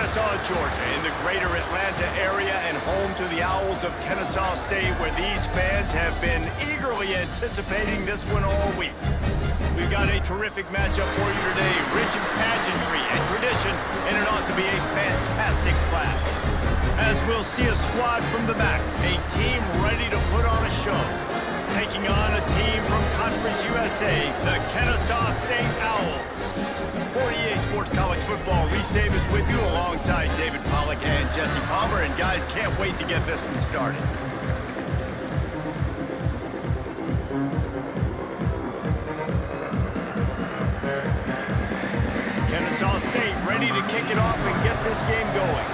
Kennesaw, Georgia, in the greater Atlanta area and home to the Owls of Kennesaw State, where these fans have been eagerly anticipating this one all week. We've got a terrific matchup for you today, rich in pageantry and tradition, and it ought to be a fantastic clash. As we'll see a squad from the back, a team ready to put on a show. Taking on a team from Conference USA, the Kennesaw State Owls. For EA Sports College Football, Reese Davis with you alongside David Pollack and Jesse Palmer. And guys, can't wait to get this one started. Kennesaw State ready to kick it off and get this game going.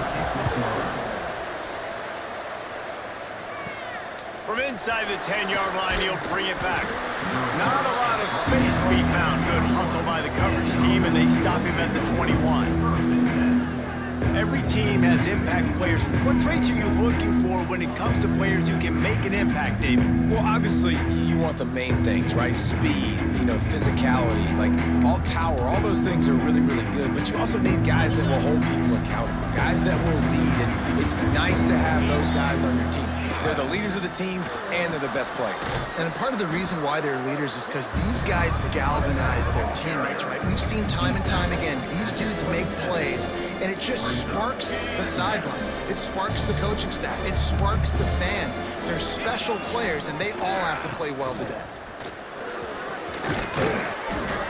From inside the 10-yard line, he'll bring it back. Not a lot of space to be found. Good hustle by the coverage team, and they stop him at the 21. Every team has impact players. What traits are you looking for when it comes to players who can make an impact, David? Well, obviously, you want the main things, right? Speed, physicality, like all power, all those things are really, really good. But you also need guys that will hold people accountable, guys that will lead, and it's nice to have those guys on your team. They're the leaders of the team, and they're the best players. And part of the reason why they're leaders is because these guys galvanize their teammates, right? We've seen time and time again, these dudes make plays, and it just sparks the sideline. It sparks the coaching staff. It sparks the fans. They're special players, and they all have to play well today.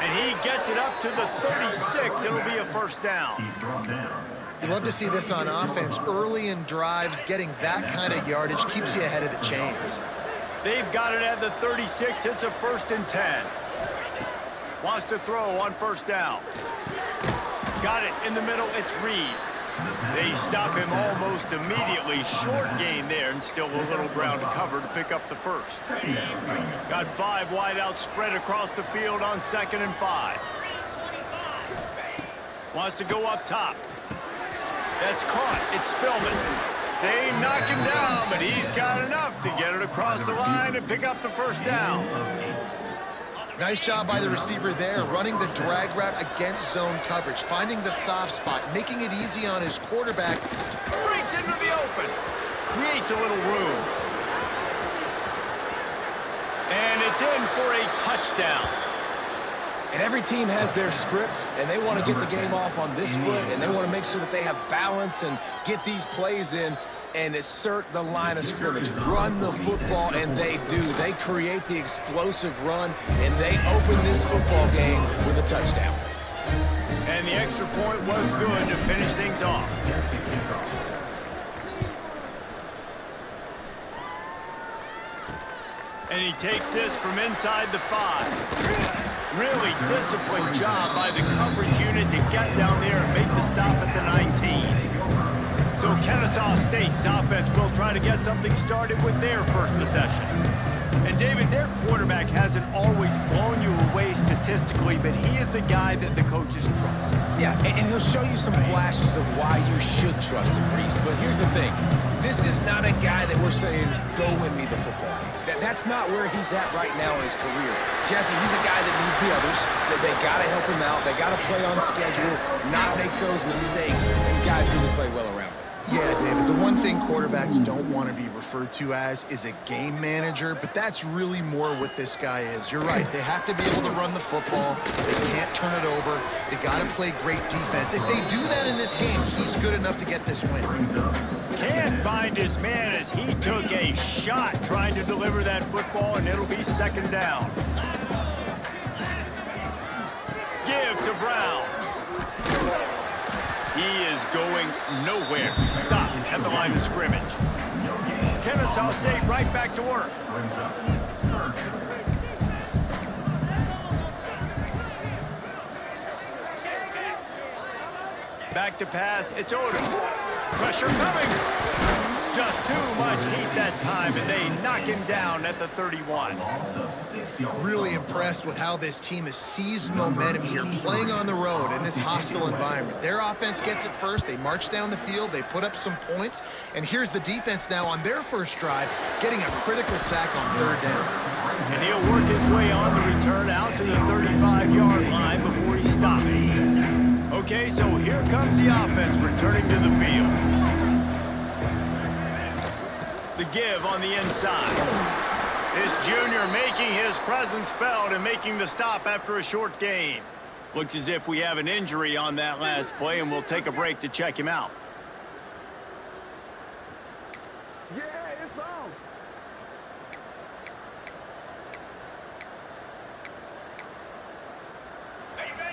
And he gets it up to the 36. It'll be a first down. You love to see this on offense. Early in drives, getting that kind of yardage keeps you ahead of the chains. They've got it at the 36. It's a 1st and 10. Wants to throw on first down. Got it in the middle. It's Reed. They stop him almost immediately. Short gain there, and still a little ground to cover to pick up the first. Got 5 wide out spread across the field on 2nd and 5. Wants to go up top. That's caught. It's Spillman. They knock him down, but he's got enough to get it across the line and pick up the first down. Nice job by the receiver there, running the drag route against zone coverage, finding the soft spot, making it easy on his quarterback. Breaks into the open. Creates a little room. And it's in for a touchdown. And every team has their script, and they want to get the game off on this foot, and they want to make sure that they have balance and get these plays in and assert the line of scrimmage. Run the football, and they do. They create the explosive run, and they open this football game with a touchdown. And the extra point was good to finish things off. And he takes this from inside the 5. Really disciplined job by the coverage unit to get down there and make the stop at the 19. So Kennesaw State's offense will try to get something started with their first possession. And David, their quarterback hasn't always blown you away statistically, but he is a guy that the coaches trust. Yeah, and he'll show you some flashes of why you should trust him, Reese. But here's the thing. This is not a guy that we're saying, go win me the football game. That's not where he's at right now in his career. Jesse, he's a guy that needs the others. That they got to help him out. They got to play on schedule, not make those mistakes, and guys really play well around him. Yeah, David, the one thing quarterbacks don't want to be referred to as is a game manager, but that's really more what this guy is. You're right. They have to be able to run the football. They can't turn it over. They got to play great defense. If they do that in this game, he's good enough to get this win. Can't find his man as he took a shot trying to deliver that football, and it'll be 2nd down. Give to Brown. He is going nowhere. Stop at the line of scrimmage. Kennesaw State right back to work. Back to pass. It's Odom. Pressure coming. Just too much heat that time, and they knock him down at the 31. Really impressed with how this team has seized momentum here, playing on the road in this hostile environment. Their offense gets it first. They march down the field. They put up some points. And here's the defense now on their first drive, getting a critical sack on 3rd down. And he'll work his way on the return out to the 35-yard line before he stops. Okay, so here comes the offense returning to the field. The give on the inside. This junior making his presence felt and making the stop after a short gain. Looks as if we have an injury on that last play, and we'll take a break to check him out. Yeah, it's on.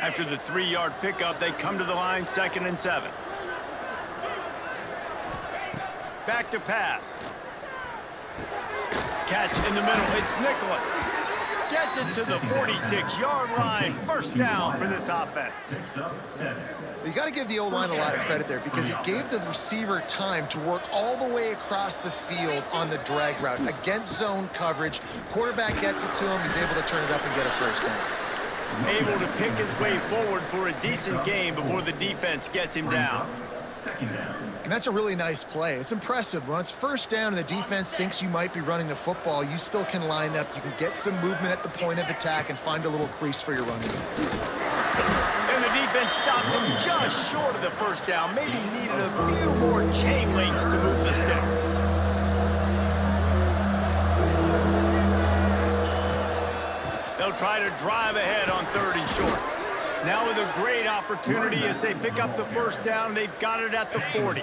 After the 3-yard pickup, they come to the line 2nd and 7. Back to pass. Catch in the middle. It's Nicholas. Gets it to the 46-yard line. First down for this offense. You got to give the O-line a lot of credit there because it gave the receiver time to work all the way across the field on the drag route. Against zone coverage, quarterback gets it to him. He's able to turn it up and get a first down. Able to pick his way forward for a decent game before the defense gets him down. And that's a really nice play. It's impressive. When it's first down and the defense thinks you might be running the football, you still can line up. You can get some movement at the point of attack and find a little crease for your running. And the defense stops him just short of the first down. Maybe needed a few more chain links to move the sticks. They'll try to drive ahead on 3rd and short. Now with a great opportunity as they pick up the first down, they've got it at the 40.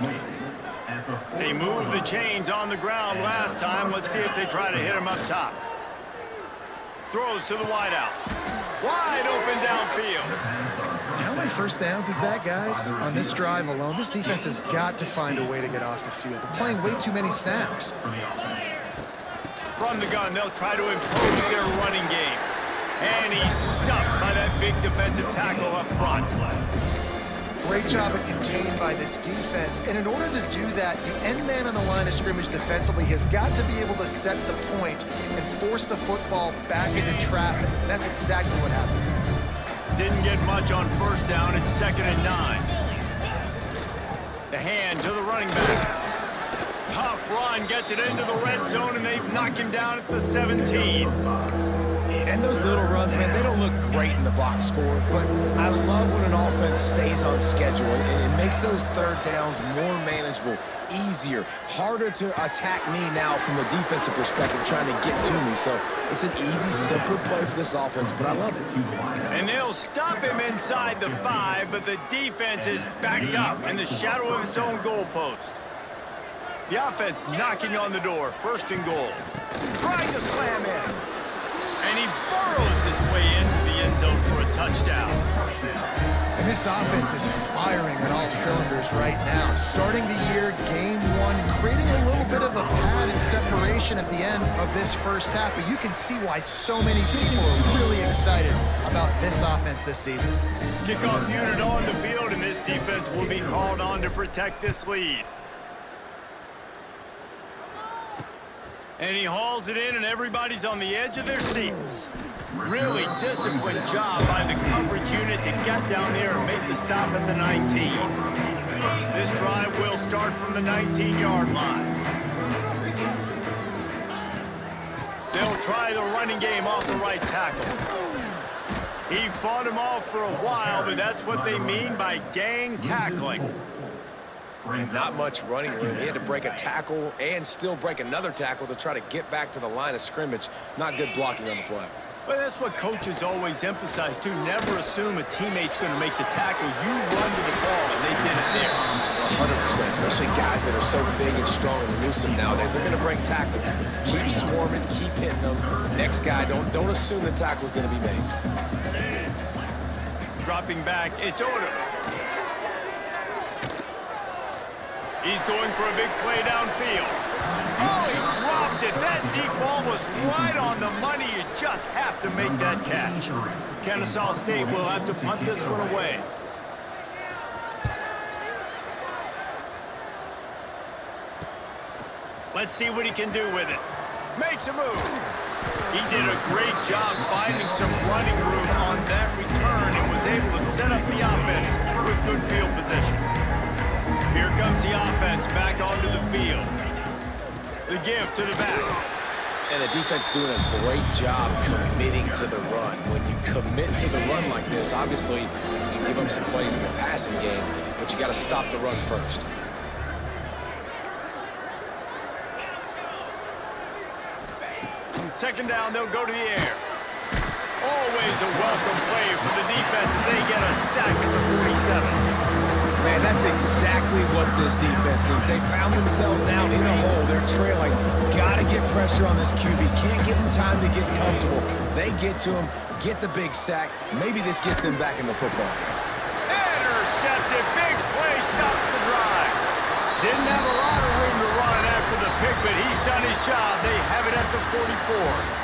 They moved the chains on the ground last time. Let's see if they try to hit him up top. Throws to the wideout. Wide open downfield. How many first downs is that, guys? On this drive alone, this defense has got to find a way to get off the field. They're playing way too many snaps. From the gun, they'll try to impose their running game. And he's stuffed by that big defensive tackle up front. Great job at contained by this defense. And in order to do that, the end man on the line of scrimmage defensively has got to be able to set the point and force the football back into traffic. And that's exactly what happened. Didn't get much on first down. It's 2nd and 9. The hand to the running back. Tough run, gets it into the red zone, and they knock him down at the 17. And those little runs, man, they don't look great in the box score, but I love when an offense stays on schedule. It makes those 3rd downs more manageable, easier, harder to attack me now from the defensive perspective trying to get to me. So it's an easy, simple play for this offense, but I love it. And they'll stop him inside the 5, but the defense is backed up in the shadow of its own goalpost. The offense knocking on the door, 1st and goal. Trying to slam in. And he burrows his way into the end zone for a touchdown. And this offense is firing on all cylinders right now. Starting the year, game 1, creating a little bit of a pad and separation at the end of this first half. But you can see why so many people are really excited about this offense this season. Kickoff unit on the field, and this defense will be called on to protect this lead. And he hauls it in, and everybody's on the edge of their seats. Really disciplined job by the coverage unit to get down there and make the stop at the 19. This drive will start from the 19-yard line. They'll try the running game off the right tackle. He fought him off for a while, but that's what they mean by gang tackling. Not much running room. He had to break a tackle and still break another tackle to try to get back to the line of scrimmage. Not good blocking on the play. But that's what coaches always emphasize, too. Never assume a teammate's going to make the tackle. You run to the ball, and they did it there. 100%, especially guys that are so big and strong and elusive nowadays. They're going to break tackles. Keep swarming, keep hitting them. Next guy, don't assume the tackle's going to be made. Dropping back, it's Odom. He's going for a big play downfield. Oh, he dropped it. That deep ball was right on the money. You just have to make that catch. Kennesaw State will have to punt this one away. Let's see what he can do with it. Makes a move. He did a great job finding some running room on that return and was able to set up the offense with good field position. Here comes the offense back onto the field. The give to the back. And the defense doing a great job committing to the run. When you commit to the run like this, obviously you can give them some plays in the passing game, but you got to stop the run first. Second down, they'll go to the air. Always a welcome play for the defense as they get a sack at the 47. Man, that's exactly what this defense needs. They found themselves now in a hole. They're trailing. Got to get pressure on this QB. Can't give them time to get comfortable. They get to him, get the big sack. Maybe this gets them back in the football game. Intercepted. Big play stops the drive. Didn't have a lot of room to run after the pick, but he's done his job. They have it at the 44.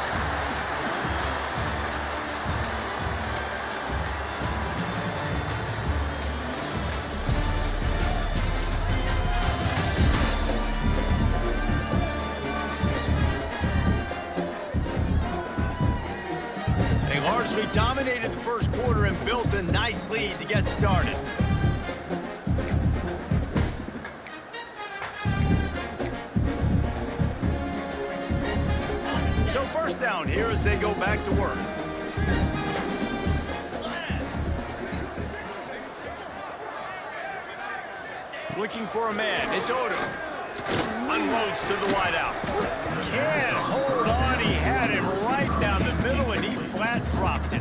Largely dominated the first quarter and built a nice lead to get started. So first down here as they go back to work. Looking for a man. It's Odom. Unloads to the wideout. Can't hold on. He had him right down the middle, and he flat dropped it.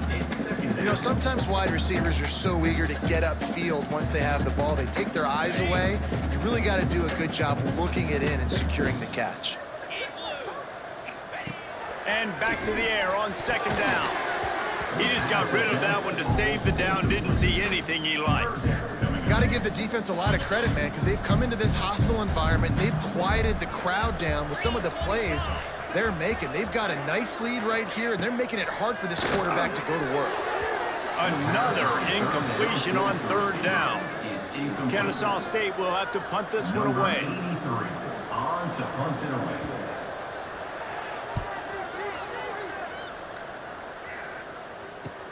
You know, sometimes wide receivers are so eager to get upfield once they have the ball. They take their eyes away. You really got to do a good job looking it in and securing the catch. And back to the air on second down. He just got rid of that one to save the down. Didn't see anything he liked. Got to give the defense a lot of credit, man, because they've come into this hostile environment. They've quieted the crowd down with some of the plays they're making. They've got a nice lead right here, and they're making it hard for this quarterback to go to work. Another incompletion on third down. Kennesaw State will have to punt this one away.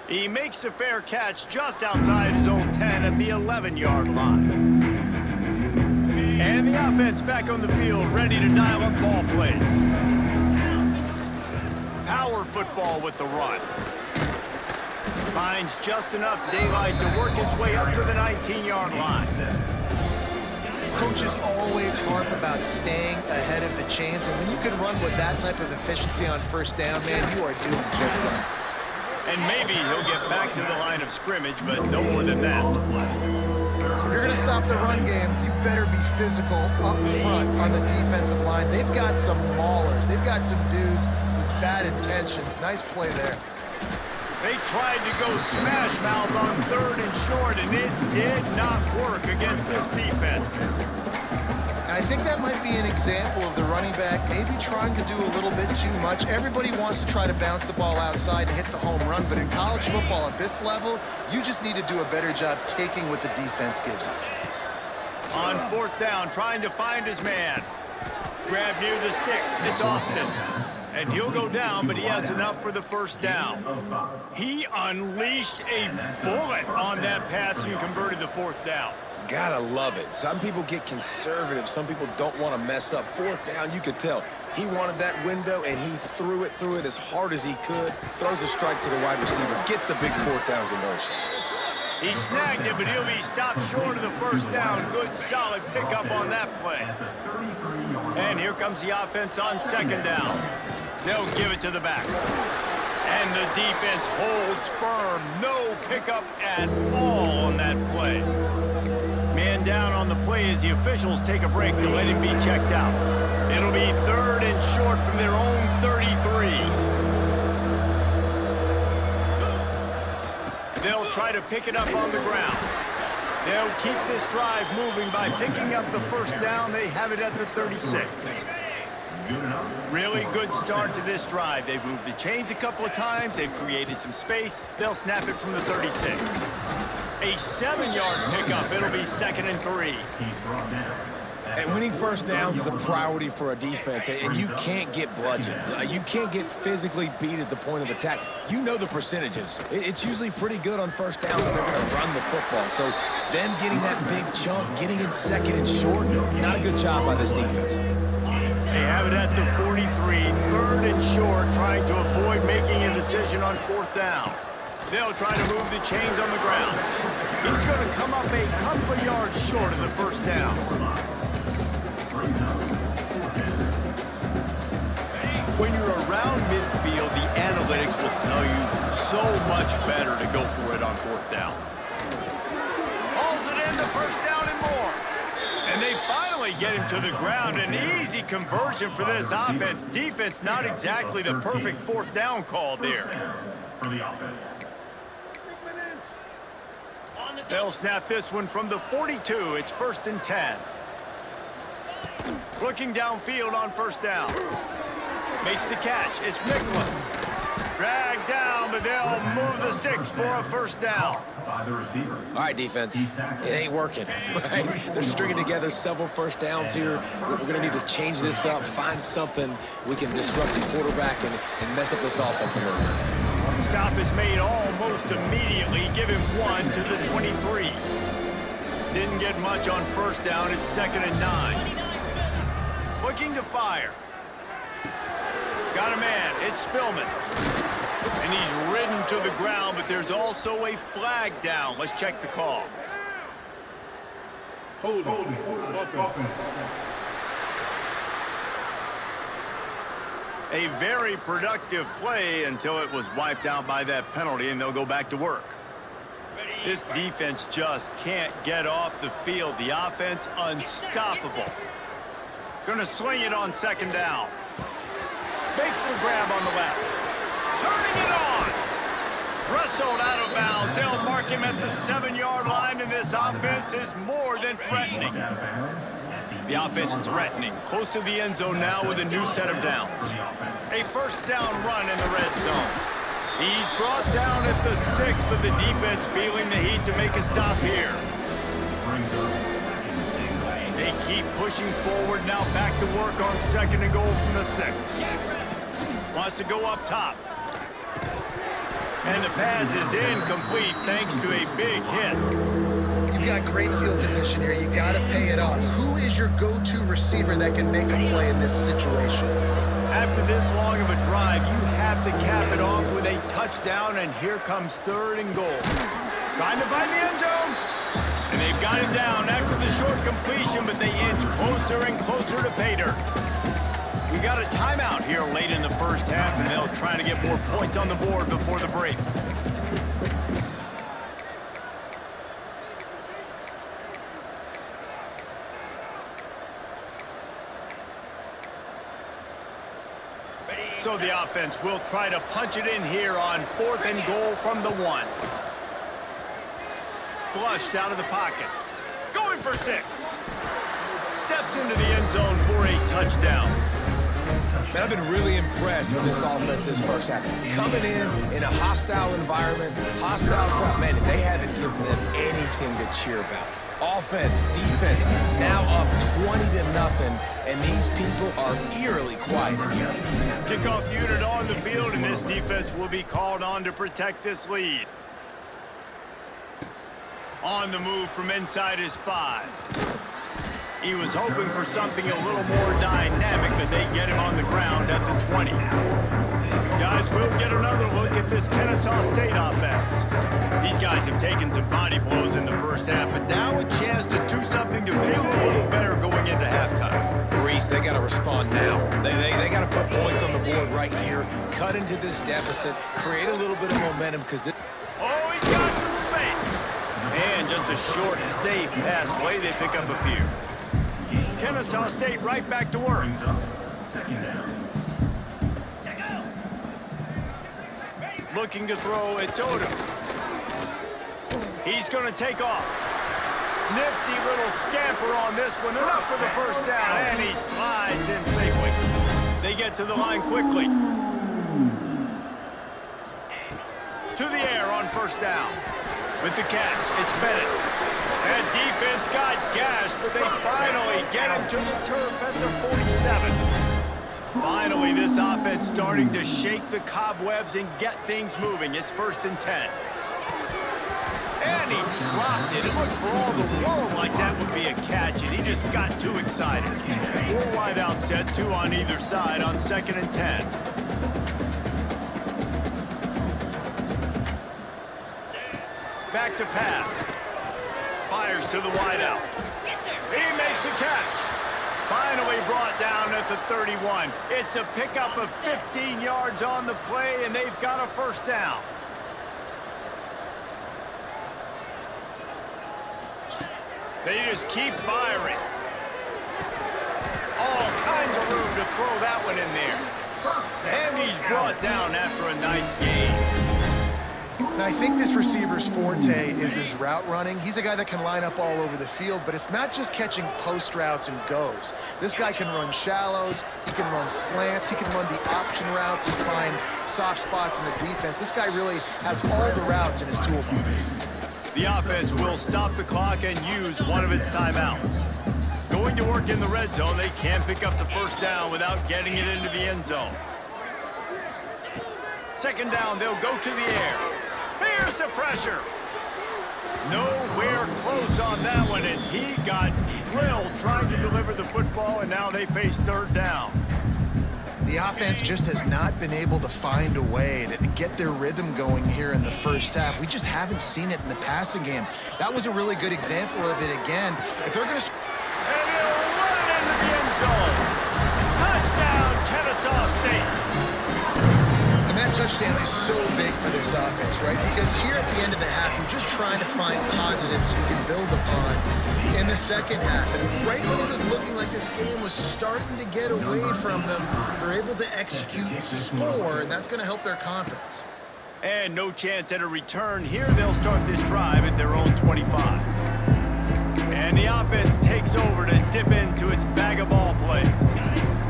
He makes a fair catch just outside his own 10 at the 11-yard line. And the offense back on the field, ready to dial up ball plays. Power football with the run. Finds just enough daylight to work his way up to the 19-yard line. Coaches always harp about staying ahead of the chains, and when you can run with that type of efficiency on first down, man, you are doing just that. And maybe he'll get back to the line of scrimmage, but no more than that. If you're going to stop the run game, you better be physical up front on the defensive line. They've got some maulers. They've got some dudes with bad intentions. Nice play there. They tried to go smash mouth on third and short, and it did not work against this defense. I think that might be an example of the running back maybe trying to do a little bit too much. Everybody wants to try to bounce the ball outside and hit the home run, but in college football at this level, you just need to do a better job taking what the defense gives you. On fourth down, trying to find his man. Grab near the sticks. It's Austin. And he'll go down, but he has enough for the first down. He unleashed a bullet on that pass and converted the fourth down. Gotta love it. Some people get conservative. Some people don't want to mess up. Fourth down, you could tell. He wanted that window, and he threw it as hard as he could. Throws a strike to the wide receiver. Gets the big fourth down conversion. He snagged it, but he'll be stopped short of the first down. Good, solid pickup on that play. And here comes the offense on second down. They'll give it to the back. And the defense holds firm. No pickup at all on that play. Man down on the play as the officials take a break to let him be checked out. It'll be third and short from their own 33. They'll try to pick it up on the ground. They'll keep this drive moving by picking up the first down. They have it at the 36. Really good start to this drive. They've moved the chains a couple of times. They've created some space. They'll snap it from the 36. A 7-yard pickup. It'll be 2nd and 3. And winning first downs is a priority for a defense, and you can't get bludgeoned. You can't get physically beat at the point of attack. You know the percentages. It's usually pretty good on first down when they're going to run the football. So them getting that big chunk, getting in 2nd and short, not a good job by this defense. They have it at the 43, 3rd and trying to avoid making a decision on fourth down. They'll try to move the chains on the ground. He's going to come up a couple of yards short of the first down. When you're around midfield, the analytics will tell you so much better to go for it on fourth down. Hauls it in, the first down and more. And they finally get him to the ground. An easy conversion for this offense. Defense, not exactly the perfect fourth down call there. They'll snap this one from the 42. It's 1st and 10. Looking downfield on first down. Makes the catch. It's Nicholas. Dragged down, but they'll move the sticks for a first down. All right, defense. It ain't working, right? They're stringing together several first downs here. We're going to need to change this up, find something we can disrupt the quarterback and mess up this offense a little bit. Stop is made almost immediately. Give him 1 to the 23. Didn't get much on first down. It's 2nd and 9. Looking to fire. Got a man. It's Spillman. And he's ridden to the ground, but there's also a flag down. Let's check the call. Hold on. A very productive play until it was wiped out by that penalty, and they'll go back to work. This defense just can't get off the field. The offense unstoppable. Gonna sling it on 2nd down. Makes the grab on the left. Turning it on. Wrestled out of bounds. They'll mark him at the 7-yard line, and this offense is more than threatening. The offense threatening. Close to the end zone now with a new set of downs. A first down run in the red zone. He's brought down at the 6, but the defense feeling the heat to make a stop here. They keep pushing forward now, back to work on 2nd and goal from the 6. Wants to go up top. And the pass is incomplete thanks to a big hit. You've got great field position here. You got to pay it off. Who is your go-to receiver that can make a play in this situation? After this long of a drive, you have to cap it off with a touchdown, and here comes 3rd and goal. Trying to find the end zone. And they've got it down after the short completion, but they inch closer and closer to pay dirt. We got a timeout here late in the first half, and they'll try to get more points on the board before the break. So the offense will try to punch it in here on 4th and goal from the 1. Flushed out of the pocket. Going for 6. Steps into the end zone for a touchdown. Man, I've been really impressed with this offense this first half. Coming in a hostile environment, hostile crowd, man, they haven't given them anything to cheer about. Offense, defense, now up 20-0, and these people are eerily quiet in here. Kickoff unit on the field, and this defense will be called on to protect this lead. On the move from inside his 5. He was hoping for something a little more dynamic, but they get him on the ground at the 20. Guys, we'll get another look at this Kennesaw State offense. These guys have taken some body blows in the first half, but now a chance to do something to feel a little better going into halftime. Reese, they got to respond now. They got to put points on the board right here, cut into this deficit, create a little bit of momentum because it... Oh, he's got some space. And just a short, safe pass play. They pick up a few. Kennesaw State right back to work. Looking to throw, it's Odom. He's going to take off. Nifty little scamper on this one. Enough for the first down, and he slides in safely. They get to the line quickly. To the air on first down. With the catch, it's Bennett. And defense got gashed, but they finally get him to the turf at the 47. Finally, this offense starting to shake the cobwebs and get things moving. It's 1st and 10. And he dropped it. It looked for all the world like that would be a catch, and he just got too excited. 4 wide out set, 2 on either side on 2nd and 10. back to pass. Fires to the wideout. He makes the catch. Finally brought down at the 31. It's a pickup of 15 yards on the play, and they've got a first down. They just keep firing. All kinds of room to throw that one in there. And he's brought down after a nice gain. Now, I think this receiver's forte is his route running. He's a guy that can line up all over the field, but it's not just catching post routes and goes. This guy can run shallows, he can run slants, he can run the option routes and find soft spots in the defense. This guy really has all the routes in his toolbox. The offense will stop the clock and use one of its timeouts. Going to work in the red zone, they can pick up the first down without getting it into the end zone. Second down, they'll go to the air. Here's the pressure. Nowhere close on that one as he got drilled trying to deliver the football, and now they face third down. The offense just has not been able to find a way to get their rhythm going here in the first half. We just haven't seen it in the passing game. That was a really good example of it again. If they're going to... And he'll run it into the end zone. Touchdown, Kennesaw State. And that touchdown is so big for this offense, right? Because here at the end of the half, you're just trying to find positives you can build upon in the second half. And right when it was looking like this game was starting to get away from them, they're able to execute, score, and that's going to help their confidence. And no chance at a return. Here they'll start this drive at their own 25. And the offense takes over to dip into its bag of ball plays.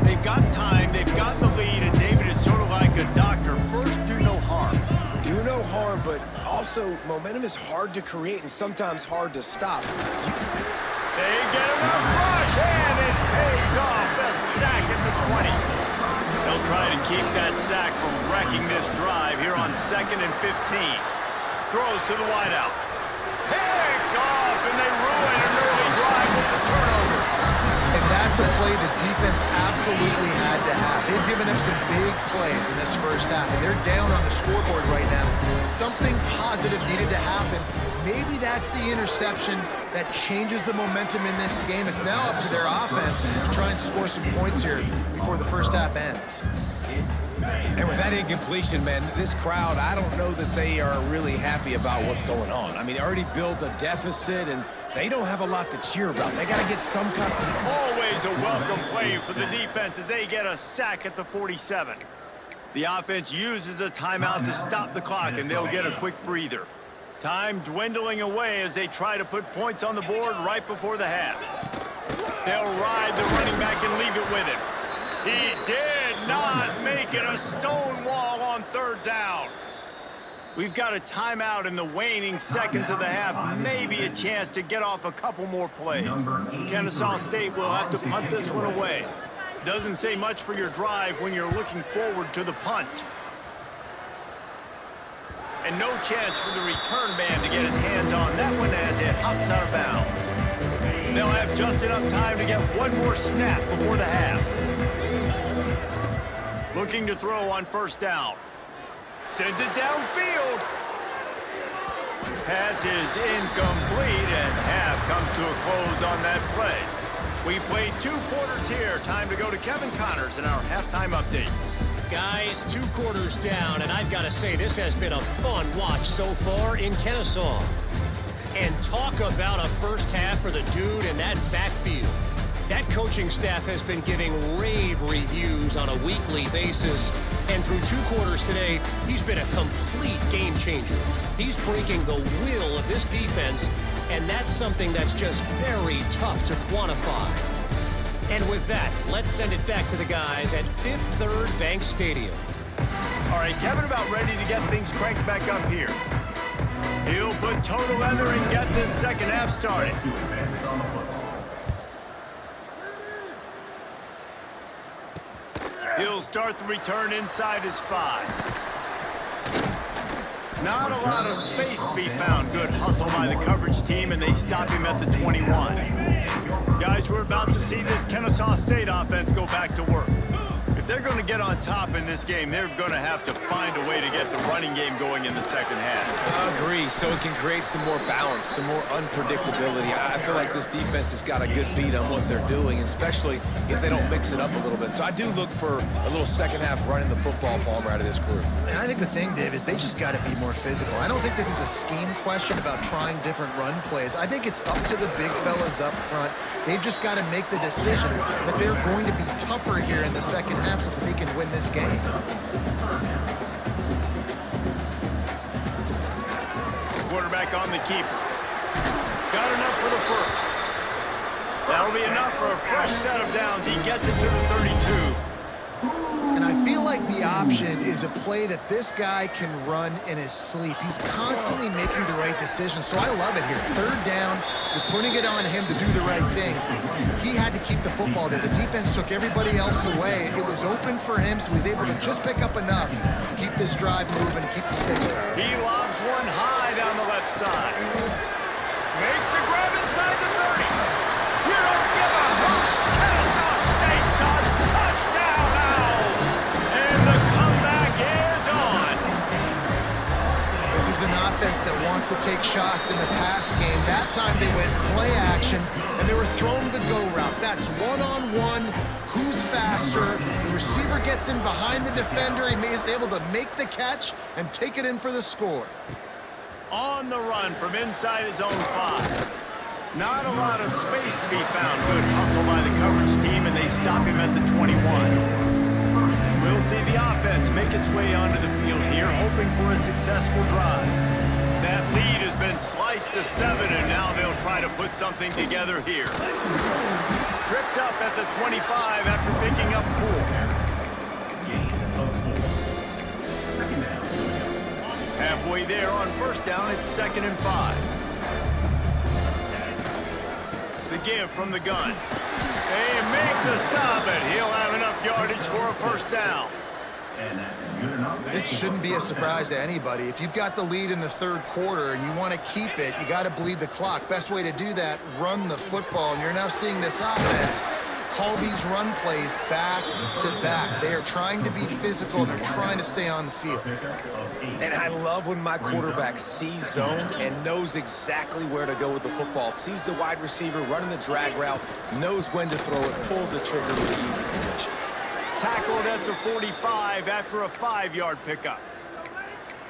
They've got time, they've got the lead, and David is sort of like a doctor. First, do no harm. Do no harm, but also momentum is hard to create and sometimes hard to stop. They get enough rush, and it pays off. The sack at the 20. They'll try to keep that sack from wrecking this drive here on 2nd and 15. Throws to the wideout. Picked off, and they ruin an early drive with the turnover. And that's a play the defense absolutely had to have. They've given up some big plays in this first half, and they're down on the scoreboard right now. Something positive needed to happen. Maybe that's the interception that changes the momentum in this game. It's now up to their offense to try and score some points here before the first half ends. And with that incompletion, man, this crowd, I don't know that they are really happy about what's going on. I mean, they already built a deficit, and they don't have a lot to cheer about. They got to get some kind of... Always a welcome play for the defense as they get a sack at the 47. The offense uses a timeout to stop the clock, and they'll get a quick breather. Time dwindling away as they try to put points on the board right before the half. They'll ride the running back and leave it with him. He did not make it a stone wall on third down. We've got a timeout in the waning seconds of the half. Maybe a chance to get off a couple more plays. Kennesaw State will have to punt this one away. Doesn't say much for your drive when you're looking forward to the punt. And no chance for the return man to get his hands on that one as it hops out of bounds. They'll have just enough time to get one more snap before the half. Looking to throw on first down. Sends it downfield. Pass is incomplete, and half comes to a close on that play. We played 2 quarters here. Time to go to Kevin Connors in our halftime update. Guys, 2 quarters down, and I've got to say this has been a fun watch so far in Kennesaw. And talk about a first half for the dude in that backfield. That coaching staff has been giving rave reviews on a weekly basis, and through 2 quarters today, he's been a complete game changer. He's breaking the will of this defense, and that's something that's just very tough to quantify. And with that, let's send it back to the guys at Fifth Third Bank Stadium. All right, Kevin about ready to get things cranked back up here. He'll put total leather and get this second half started. He'll start the return inside his 5. Not a lot of space to be found. Good hustle by the coverage team, and they stop him at the 21. Guys, we're about to see this Kennesaw State offense go back to work. If they're going to get on top in this game, they're going to have to find a way to get the running game going in the second half. Agree, so it can create some more balance, some more unpredictability. I feel like this defense has got a good beat on what they're doing, especially if they don't mix it up a little bit. So I do look for a little second half running the football Palmer out of this group. And I think the thing, Dave, is they just got to be more physical. I don't think this is a scheme question about trying different run plays. I think it's up to the big fellas up front. They've just got to make the decision that they're going to be tougher here in the second half so that they can win this game. Quarterback on the keeper. Got enough for the first. That'll be enough for a fresh set of downs. He gets it to the 32. And I feel like the option is a play that this guy can run in his sleep. He's constantly making the right decision, so I love it here. Third down, you're putting it on him to do the right thing. He had to keep the football there. The defense took everybody else away. It was open for him, so he's able to just pick up enough to keep this drive moving and keep the stakes going. He lobs one high down the left side. Makes the grab inside the 30. You don't give a hoot. Kennesaw State does. Touchdown, Owls. And the comeback is on. This is an offense that wants to take shots in the pass game. That time they went play action, and they were throwing the go route. That's one-on-one. Who's faster? The receiver gets in behind the defender. He is able to make the catch and take it in for the score. On the run from inside his own 5. Not a lot of space to be found. Good hustle by the coverage team, and they stop him at the 21. We'll see the offense make its way onto the field here, hoping for a successful drive. That lead has been sliced to 7, and now they'll try to put something together here. Tripped up at the 25 after picking up 4. Halfway there on first down, it's 2nd and 5. The give from the gun. They make the stop, and he'll have enough yardage for a first down. This shouldn't be a surprise to anybody. If you've got the lead in the third quarter and you want to keep it, you got to bleed the clock. Best way to do that, run the football. And you're now seeing this offense call these run plays back to back. They are trying to be physical, and they're trying to stay on the field. And I love when my quarterback sees zoned and knows exactly where to go with the football. Sees the wide receiver running the drag route, knows when to throw it, pulls the trigger with easy completion. Tackled at the 45 after a 5-yard pickup.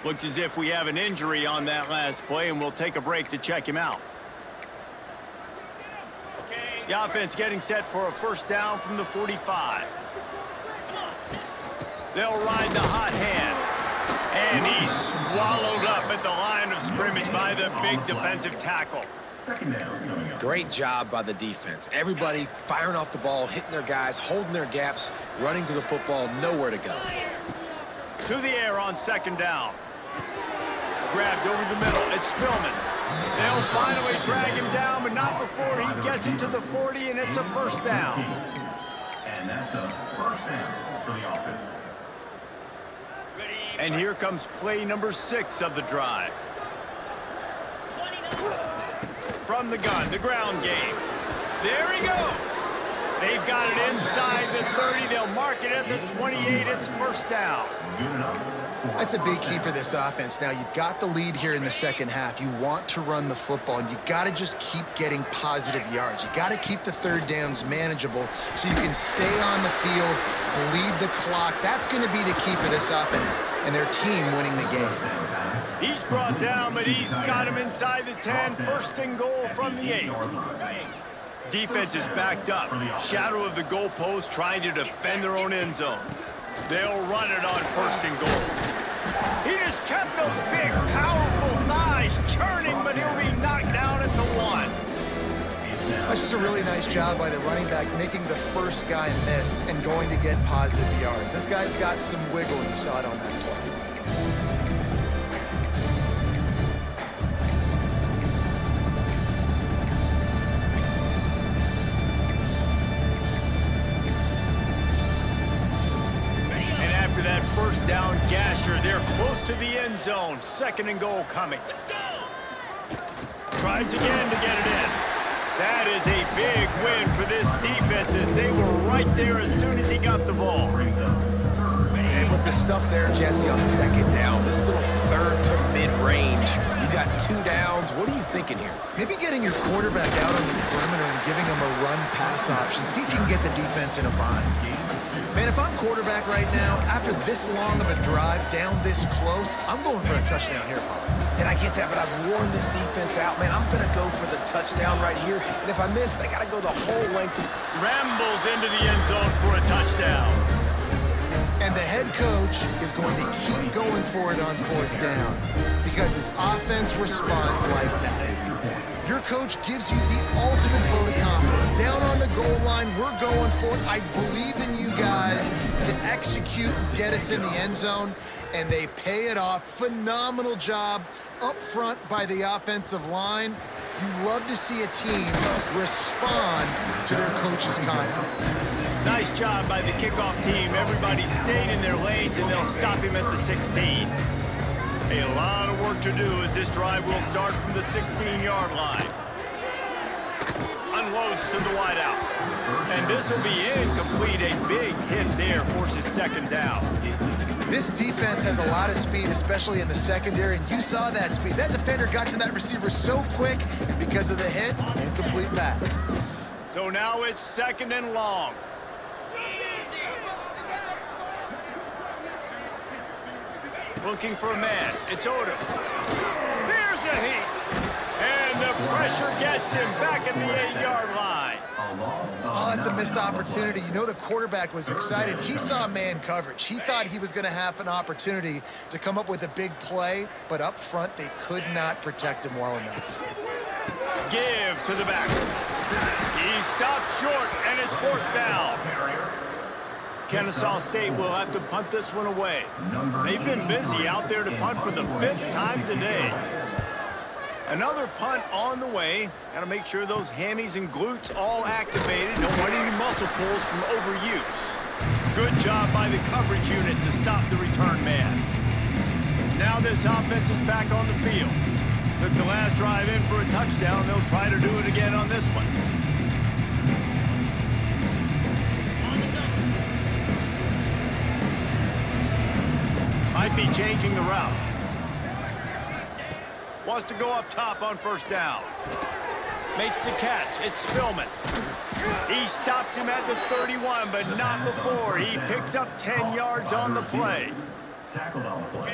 Looks as if we have an injury on that last play, and we'll take a break to check him out. The offense getting set for a first down from the 45. They'll ride the hot hand. And he's swallowed up at the line of scrimmage by the big defensive tackle. Great job by the defense. Everybody firing off the ball, hitting their guys, holding their gaps, running to the football, nowhere to go. To the air on 2nd down. Grabbed over the middle. It's Spillman. They'll finally drag him down, but not before he gets it to the 40, and it's a first down. And that's a first down for the offense. And here comes play number 6 of the drive. From the gun, the ground game. There he goes. They've got it inside the 30. They'll mark it at the 28. It's first down. That's a big key for this offense. Now, you've got the lead here in the second half. You want to run the football, and you got to just keep getting positive yards. You got to keep the third downs manageable so you can stay on the field, bleed the clock. That's going to be the key for this offense and their team winning the game. He's brought down, but he's got him inside the 10. First and goal from the 8. Defense is backed up. Shadow of the goalpost trying to defend their own end zone. They'll run it on first and goal. He just kept those big, powerful thighs churning, but he'll be knocked down at the 1. That's just a really nice job by the running back, making the first guy miss and going to get positive yards. This guy's got some wiggle, and you saw it on that play. That first down gasher, they're close to the end zone. 2nd and goal coming. Tries again to get it in. That is a big win for this defense as they were right there as soon as he got the ball. And with the stuff there, Jesse, on second down, this little third to mid-range, you got 2 downs. What are you thinking here? Maybe getting your quarterback out on the perimeter and giving him a run-pass option. See if you can get the defense in a bind. Man, if I'm quarterback right now, after this long of a drive down this close, I'm going for a touchdown here, Paul. And I get that, but I've worn this defense out, man. I'm going to go for the touchdown right here. And if I miss, they got to go the whole length. Rambles into the end zone for a touchdown. And the head coach is going to keep going for it on 4th down because his offense responds like that. Your coach gives you the ultimate vote of confidence. Down on the goal line, we're going for it. I believe in you guys to execute and get us in the end zone, and they pay it off. Phenomenal job up front by the offensive line. You love to see a team respond to their coach's confidence. Nice job by the kickoff team. Everybody stayed in their lanes, and they'll stop him at the 16. A lot of work to do as this drive will start from the 16-yard line. Unloads to the wideout. And this will be incomplete. A big hit there forces 2nd down. This defense has a lot of speed, especially in the secondary, and you saw that speed. That defender got to that receiver so quick, and because of the hit, incomplete pass. So now it's 2nd and long. Looking for a man. It's Odom. There's a heat. And the pressure gets him back at the 8-yard line. Oh, it's a missed opportunity. You know the quarterback was excited. He saw man coverage. He thought he was going to have an opportunity to come up with a big play, but up front they could not protect him well enough. Give to the back. He stopped short, and it's 4th down. Kennesaw State will have to punt this one away. They've been busy out there to punt for the 5th time today. Another punt on the way. Got to make sure those hammies and glutes all activated. Don't want any muscle pulls from overuse. Good job by the coverage unit to stop the return man. Now this offense is back on the field. Took the last drive in for a touchdown. They'll try to do it again on this one. Might be changing the route. Wants to go up top on 1st down. Makes the catch. It's Spillman. He stops him at the 31, but not before. He picks up 10 yards on the play.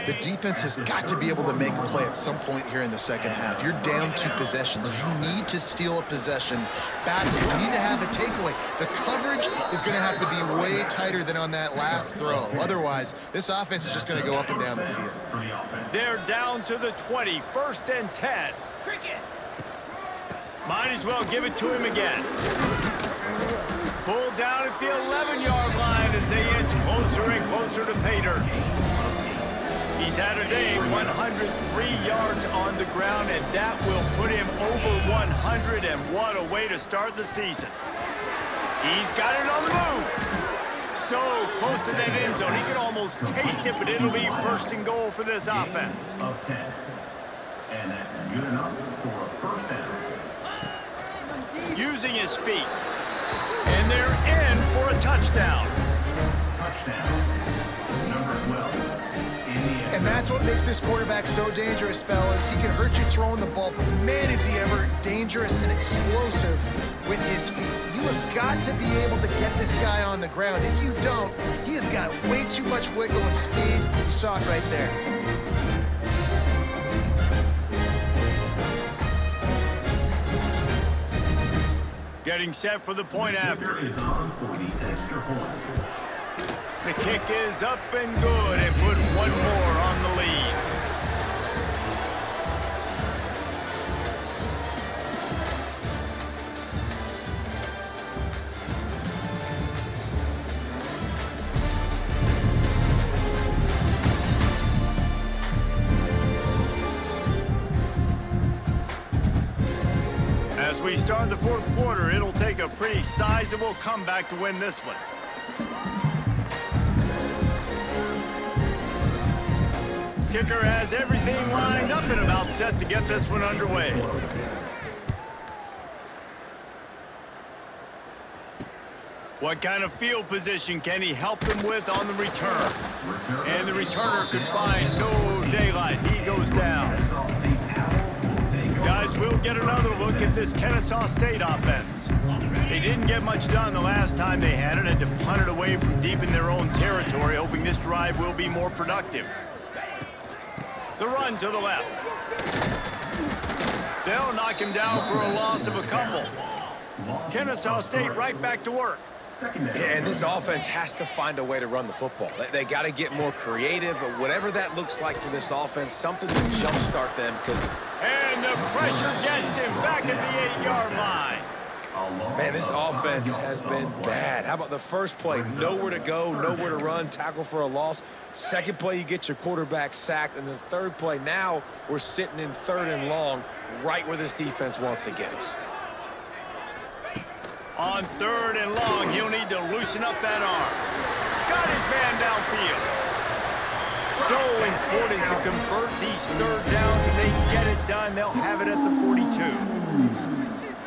The defense has got to be able to make a play at some point here in the 2nd half. You're down 2 possessions. You need to steal a possession back. You need to have a takeaway. The coverage is going to have to be way tighter than on that last throw. Otherwise, this offense is just going to go up and down the field. They're down to the 20, 1st and 10. Might as well give it to him again. Pulled down at the 11-yard line as they inch closer and closer to pay dirt. He's had a day, 103 yards on the ground, and that will put him over 100, and what a way to start the season. He's got it on the move. So close to that end zone. He could almost taste it, but it'll be 1st and goal for this offense. Of 10. And that's good enough for a 1st down. Using his feet. And they're in for a touchdown. Touchdown. Number 12. And that's what makes this quarterback so dangerous, fellas. He can hurt you throwing the ball, but man, is he ever dangerous and explosive with his feet. You have got to be able to get this guy on the ground. If you don't, he has got way too much wiggle and speed. You saw it right there. Getting set for the point after. Is on for the extra point. The kick is up and good, and put one more on the lead. As we start the 4th quarter, it'll take a pretty sizable comeback to win this one. Kicker has everything lined up and about set to get this one underway. What kind of field position can he help them with on the return? And the returner could find no daylight. He goes down. Guys, we'll get another look at this Kennesaw State offense. They didn't get much done the last time they had it and to punt it away from deep in their own territory, hoping this drive will be more productive. The run to the left. They'll knock him down for a loss of a couple. Kennesaw State right back to work. And this offense has to find a way to run the football. They got to get more creative, or whatever that looks like for this offense, something to jumpstart them. And the pressure gets him back at the 8-yard line. Man, this offense has been bad. How about the first play? Nowhere to go, nowhere to run, tackle for a loss. Second play, you get your quarterback sacked. And the third play, now we're sitting in 3rd and long, right where this defense wants to get us. On 3rd and long, he'll need to loosen up that arm. Got his man downfield. So important to convert these 3rd downs, and they get it done. They'll have it at the 42.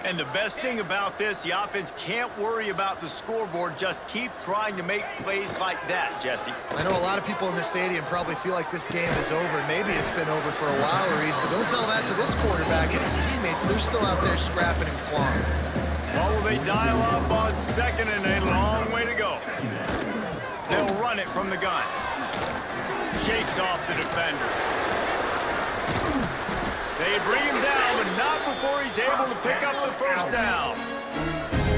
And the best thing about this, the offense can't worry about the scoreboard. Just keep trying to make plays like that, Jesse. I know a lot of people in the stadium probably feel like this game is over. Maybe it's been over for a while, Reese, but don't tell that to this quarterback and his teammates. They're still out there scrapping and clawing. Well, will they dial up on 2nd and a long way to go? They'll run it from the gun. Shakes off the defender. They bring him down, but not before he's able to pick up the 1st down.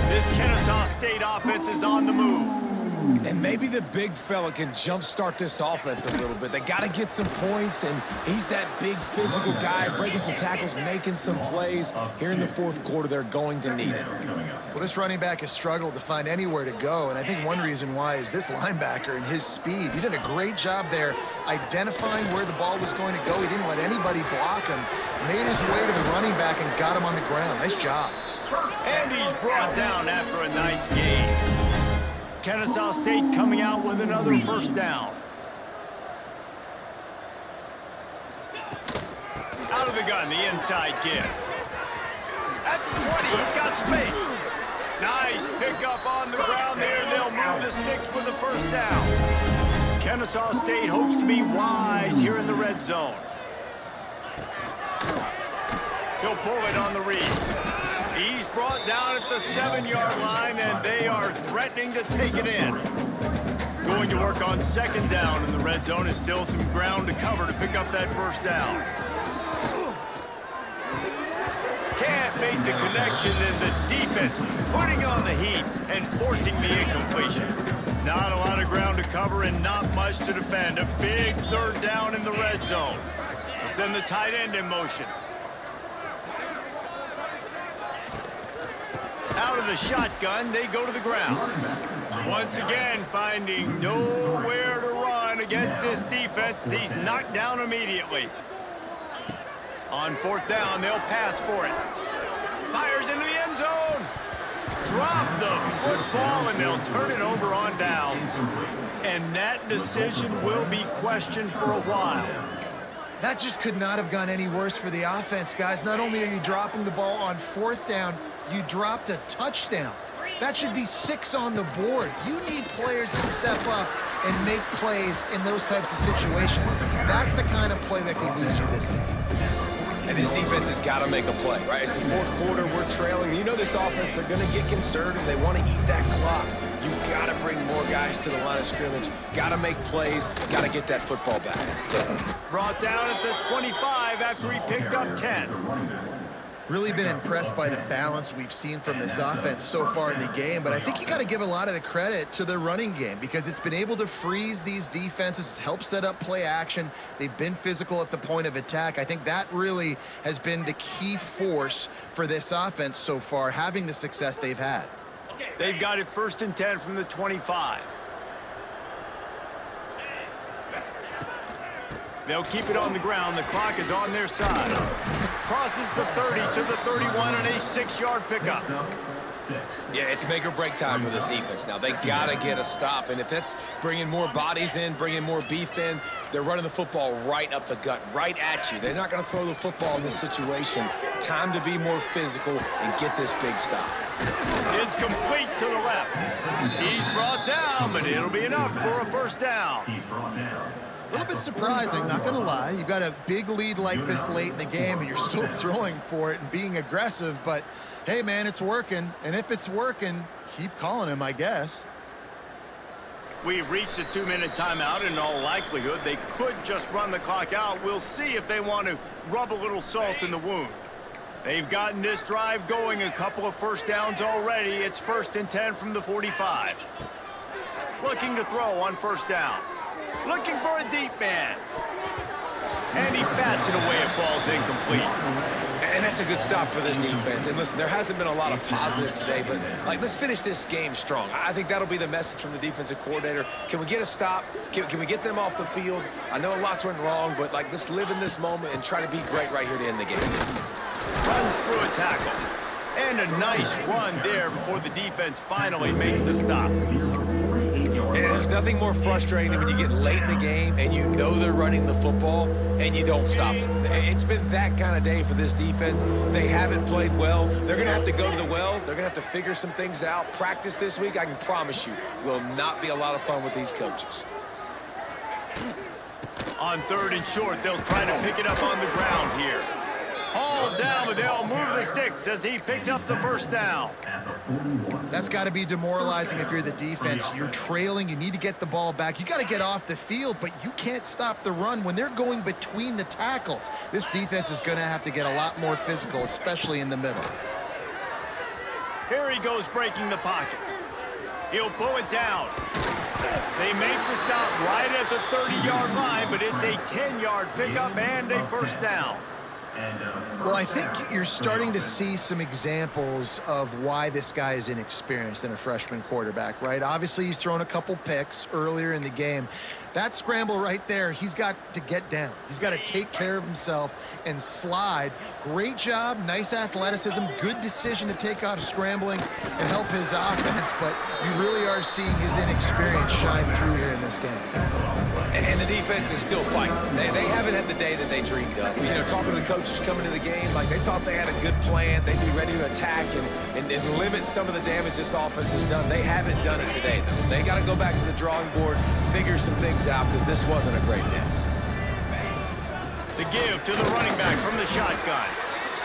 This Kennesaw State offense is on the move. And maybe the big fella can jumpstart this offense a little bit. They got to get some points, and he's that big physical guy, breaking some tackles, making some plays. Here in the 4th quarter, they're going to need it. Well, this running back has struggled to find anywhere to go, and I think one reason why is this linebacker and his speed. He did a great job there identifying where the ball was going to go. He didn't let anybody block him, made his way to the running back and got him on the ground. Nice job. And he's brought down after a nice gain. Kennesaw State coming out with another 1st down. Out of the gun, the inside give. At the 20, he's got space. Nice pickup on the ground there. They'll move the sticks with the 1st down. Kennesaw State hopes to be wise here in the red zone. He'll pull it on the read. He's brought down at the 7-yard line, and they are threatening to take it in. Going to work on 2nd down in the red zone is still some ground to cover to pick up that 1st down. Can't make the connection, and the defense putting on the heat and forcing the incompletion. Not a lot of ground to cover and not much to defend. A big 3rd down in the red zone. We'll send the tight end in motion. Out of the shotgun, they go to the ground. Once again, finding nowhere to run against this defense. He's knocked down immediately. On 4th down, they'll pass for it. Fires into the end zone. Drop the football, and they'll turn it over on downs. And that decision will be questioned for a while. That just could not have gone any worse for the offense, guys. Not only are you dropping the ball on 4th down, you dropped a touchdown. That should be 6 on the board. You need players to step up and make plays in those types of situations. That's the kind of play that could lose you this game. And this defense has got to make a play, right? It's the 4th quarter, we're trailing. You know this offense, they're going to get conservative. They want to eat that clock. You got to bring more guys to the line of scrimmage. Got to make plays. Got to get that football back. Brought down at the 25 after he picked up 10. Really been impressed by the balance we've seen from this offense so far in the game, but I think you got to give a lot of the credit to the running game because it's been able to freeze these defenses, help set up play action. They've been physical at the point of attack. I think that really has been the key force for this offense so far, having the success they've had. They've got it 1st and 10 from the 25. They'll keep it on the ground. The clock is on their side. Crosses the 30 to the 31 and a 6-yard pickup. Yeah, it's make or break time for this defense now. They got to get a stop, and if that's bringing more bodies in, bringing more beef in, they're running the football right up the gut, right at you. They're not going to throw the football in this situation. Time to be more physical and get this big stop. It's complete to the left. He's brought down, but it'll be enough for a first down. A little bit surprising, not going to lie. You've got a big lead like this late in the game, and you're still throwing for it and being aggressive. But, hey, man, it's working. And if it's working, keep calling him, I guess. We've reached a 2-minute timeout. In all likelihood, they could just run the clock out. We'll see if they want to rub a little salt in the wound. They've gotten this drive going, a couple of first downs already. It's 1st and 10 from the 45. Looking to throw on first down. Looking for a deep man. And he bats it away. It falls incomplete. And that's a good stop for this defense. And listen, there hasn't been a lot of positive today, but let's finish this game strong. I think that'll be the message from the defensive coordinator. Can we get a stop? Can we get them off the field? I know lots went wrong, but let's live in this moment and try to be great right here to end the game. Runs through a tackle. And a nice run there before the defense finally makes the stop. And there's nothing more frustrating than when you get late in the game and you know they're running the football and you don't stop them. It's been that kind of day for this defense. They haven't played well. They're going to have to go to the well. They're going to have to figure some things out. Practice this week, I can promise you, will not be a lot of fun with these coaches. On 3rd and short, they'll try to pick it up on the ground here. Hauled down, but they'll move the sticks as he picks up the first down. That's got to be demoralizing if you're the defense. You're trailing. You need to get the ball back. You got to get off the field, but you can't stop the run when they're going between the tackles. This defense is going to have to get a lot more physical, especially in the middle. Here he goes breaking the pocket. He'll pull it down. They make the stop right at the 30-yard line, but it's a 10-yard pickup and a first down. Well, I think you're starting to see some examples of why this guy is inexperienced in a freshman quarterback, right? Obviously, he's thrown a couple picks earlier in the game. That scramble right there, he's got to get down. He's got to take care of himself and slide. Great job, nice athleticism, good decision to take off scrambling and help his offense, but you really are seeing his inexperience shine through here in this game. And the defense is still fighting. They haven't had the day that they dreamed of. You know, talking to the coaches coming to the game, they thought they had a good plan. They'd be ready to attack and limit some of the damage this offense has done. They haven't done it today, though. They got to go back to the drawing board, figure some things out, because this wasn't a great day. The give to the running back from the shotgun.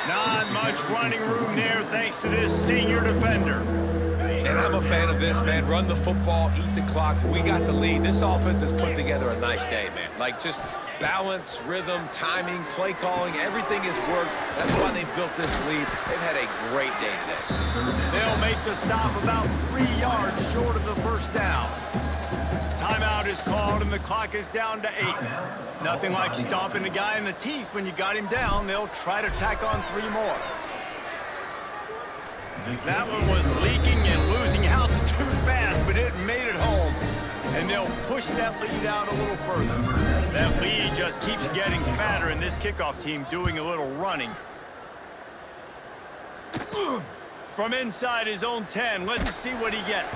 Not much running room there thanks to this senior defender. And I'm a fan of this, man. Run the football, eat the clock. We got the lead. This offense has put together a nice day, man. Just balance, rhythm, timing, play calling, everything has worked. That's why they built this lead. They've had a great day today. They'll make the stop about 3 yards short of the first down. Timeout is called and the clock is down to 8. Nothing like stomping a guy in the teeth when you got him down. They'll try to tack on 3 more. That one was leaking and losing altitude fast, but it made it home. And they'll push that lead out a little further. That lead just keeps getting fatter, and this kickoff team doing a little running. From inside his own 10, let's see what he gets.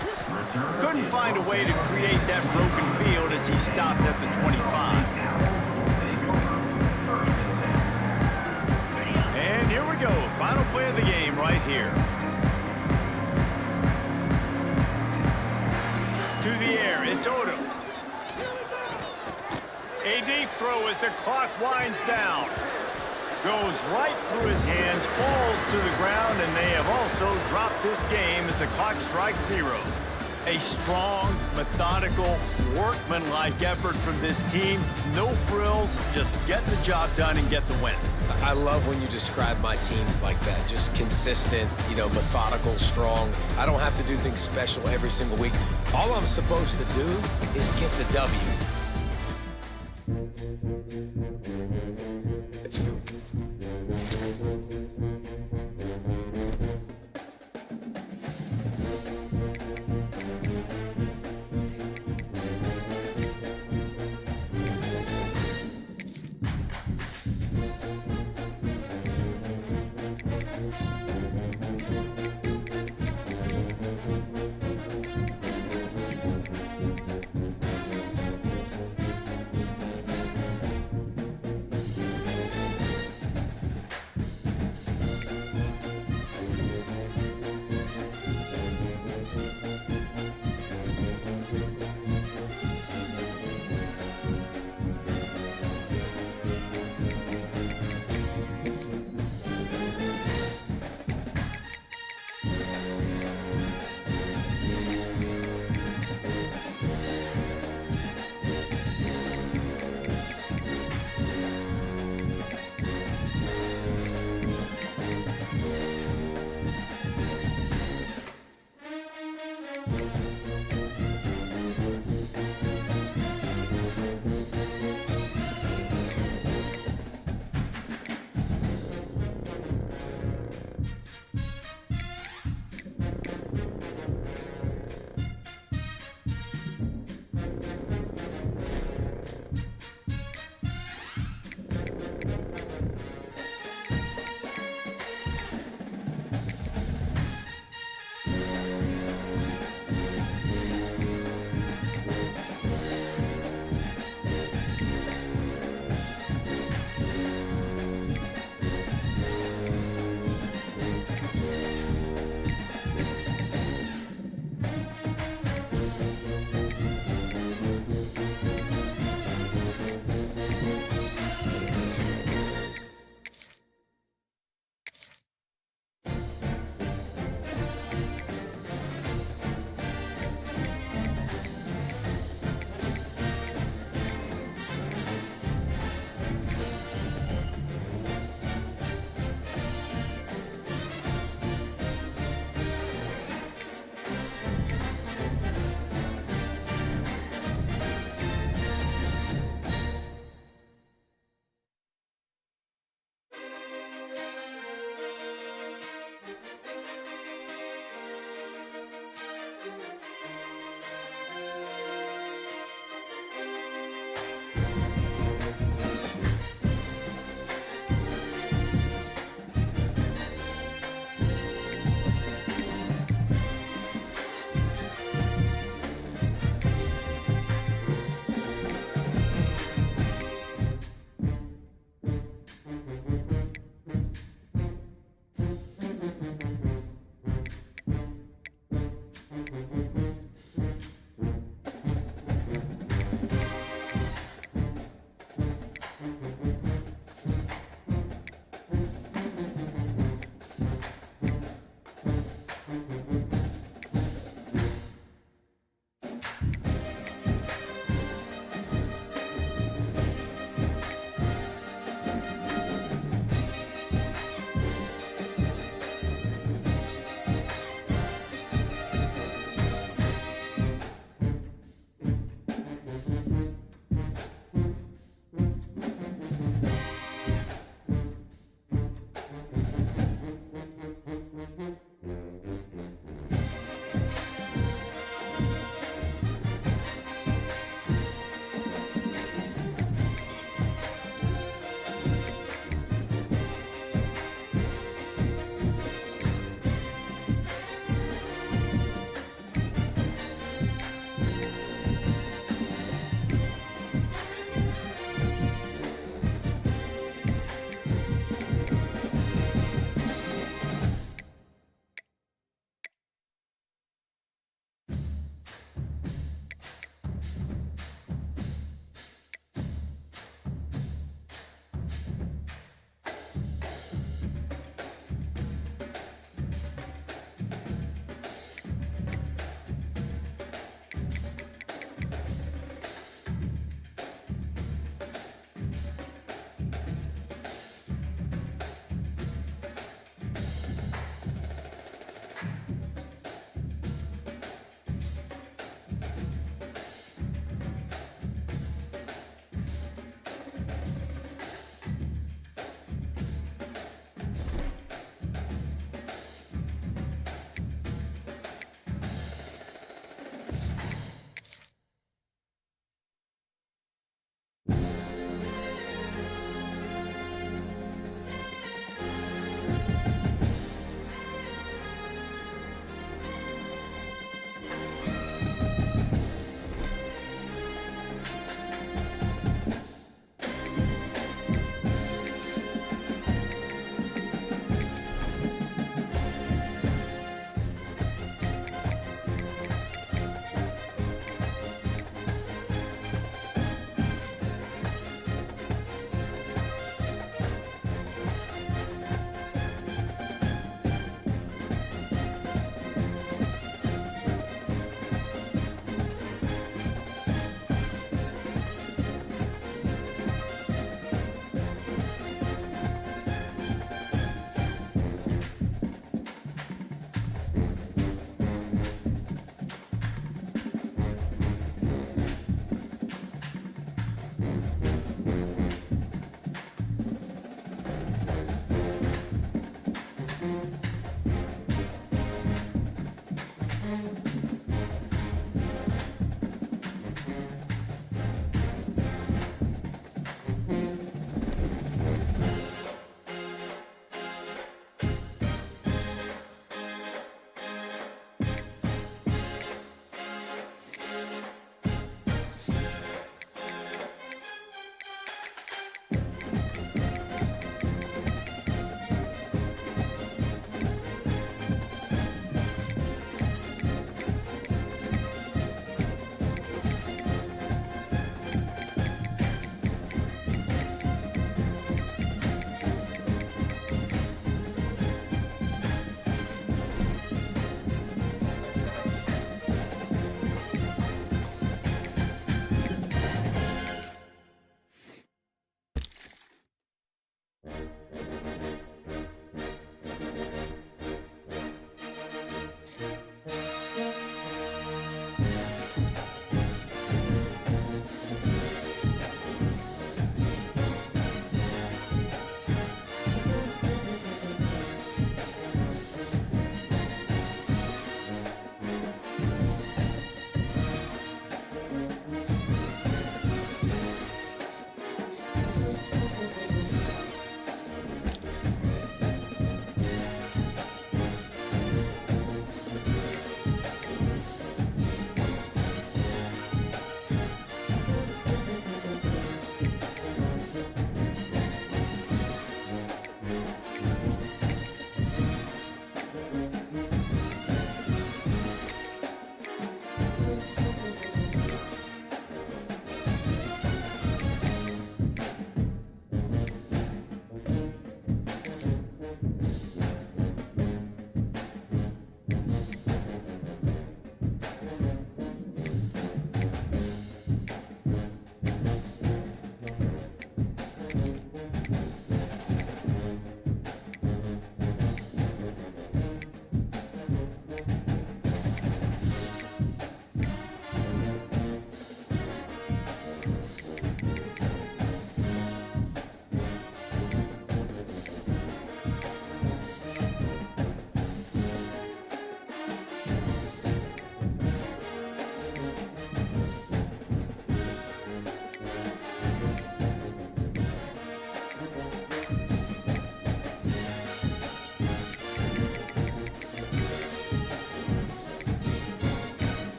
Couldn't find a way to create that broken field as he stopped at the 25. And here we go, final play of the game right here. To the air, it's Odom. A deep throw as the clock winds down. Goes right through his hands, falls to the ground, and they have also dropped this game as the clock strikes 0. A strong, methodical, workmanlike effort from this team. No frills, just get the job done and get the win. I love when you describe my teams like that. Just consistent, methodical, strong. I don't have to do things special every single week. All I'm supposed to do is get the W.